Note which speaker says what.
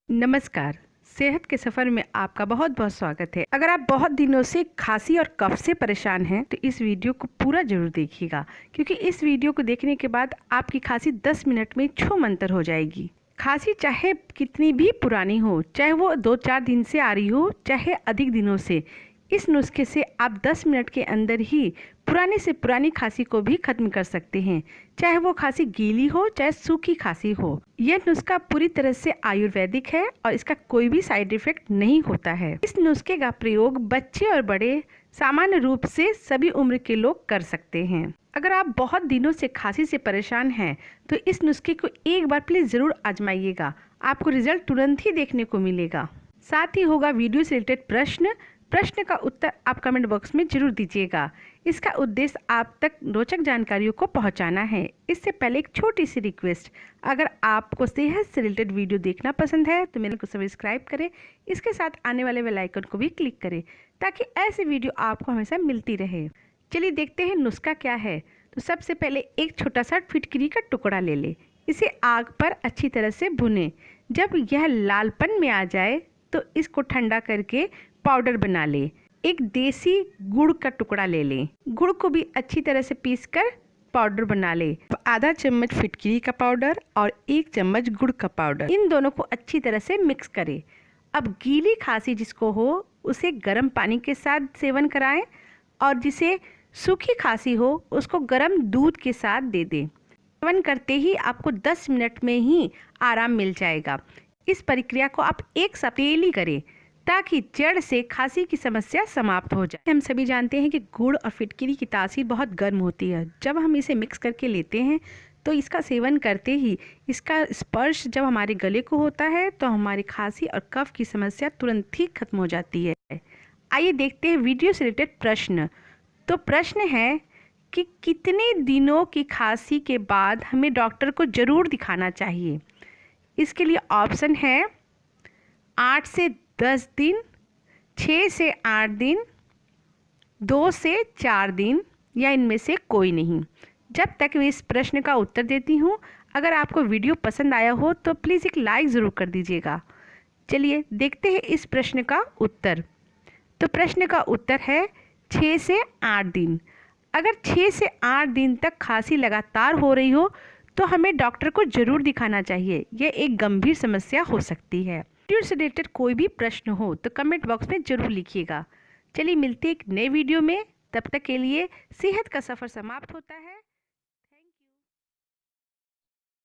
Speaker 1: नमस्कार। सेहत के सफ़र में आपका बहुत बहुत स्वागत है। अगर आप बहुत दिनों से खांसी और कफ से परेशान हैं तो इस वीडियो को पूरा जरूर देखिएगा, क्योंकि इस वीडियो को देखने के बाद आपकी खांसी 10 मिनट में छूमंतर हो जाएगी। खांसी चाहे कितनी भी पुरानी हो, चाहे वो 2-4 दिन से आ रही हो, चाहे अधिक दिनों से, इस नुस्खे से आप 10 मिनट के अंदर ही पुरानी से पुरानी खांसी को भी खत्म कर सकते हैं, चाहे वो खांसी गीली हो चाहे सूखी खांसी हो। यह नुस्खा पूरी तरह से आयुर्वेदिक है और इसका कोई भी साइड इफेक्ट नहीं होता है। इस नुस्खे का प्रयोग बच्चे और बड़े सामान्य रूप से सभी उम्र के लोग कर सकते हैं। अगर आप बहुत दिनों से खांसी से परेशान हैं तो इस नुस्खे को एक बार प्लीज जरूर आजमाइएगा। आपको रिजल्ट तुरंत ही देखने को मिलेगा। साथ ही होगा वीडियो से रिलेटेड प्रश्न का उत्तर आप कमेंट बॉक्स में जरूर दीजिएगा। इसका उद्देश्य आप तक रोचक जानकारियों को पहुंचाना है। इससे पहले एक छोटी सी रिक्वेस्ट, अगर आपको सेहत से रिलेटेड वीडियो देखना पसंद है तो मेरे को सब्सक्राइब करें, इसके साथ आने वाले बेल आइकन को भी क्लिक करें ताकि ऐसे वीडियो आपको हमेशा मिलती रहे। चलिए देखते हैं नुस्खा क्या है। तो सबसे पहले एक छोटा सा फिटकरी का टुकड़ा ले ले, इसे आग पर अच्छी तरह से भुने। जब यह लालपन में आ जाए तो इसको ठंडा करके पाउडर बना ले। एक देसी गुड़ का टुकड़ा ले लें, गुड़ को भी अच्छी तरह से पीसकर पाउडर बना ले। आधा चम्मच फिटकरी का पाउडर और 1 चम्मच गुड़ का पाउडर, इन दोनों को अच्छी तरह से मिक्स करें। अब गीली खांसी जिसको हो उसे गर्म पानी के साथ सेवन कराएं और जिसे सूखी खांसी हो उसको गर्म दूध के साथ दे दें। सेवन करते ही आपको 10 मिनट में ही आराम मिल जाएगा। इस प्रक्रिया को आप एक सप्ताह करें ताकि जड़ से खांसी की समस्या समाप्त हो जाए। हम सभी जानते हैं कि गुड़ और फिटकरी की तासीर बहुत गर्म होती है। जब हम इसे मिक्स करके लेते हैं तो इसका सेवन करते ही इसका स्पर्श जब हमारे गले को होता है तो हमारी खांसी और कफ की समस्या तुरंत ही खत्म हो जाती है। आइए देखते हैं वीडियो से रिलेटेड प्रश्न। तो प्रश्न है कि कितने दिनों की खांसी के बाद हमें डॉक्टर को ज़रूर दिखाना चाहिए। इसके लिए ऑप्शन है 8 से 10 दिन, 6 से 8 दिन, 2 से 4 दिन या इनमें से कोई नहीं। जब तक मैं इस प्रश्न का उत्तर देती हूँ, अगर आपको वीडियो पसंद आया हो तो प्लीज़ एक लाइक ज़रूर कर दीजिएगा। चलिए देखते हैं इस प्रश्न का उत्तर। तो प्रश्न का उत्तर है 6 से 8 दिन। अगर 6 से 8 दिन तक खांसी लगातार हो रही हो तो हमें डॉक्टर को ज़रूर दिखाना चाहिए। यह एक गंभीर समस्या हो सकती है। वीडियो से रिलेटेड कोई भी प्रश्न हो तो कमेंट बॉक्स में ज़रूर लिखिएगा। चलिए मिलते हैं एक नए वीडियो में। तब तक के लिए सेहत का सफ़र समाप्त होता है।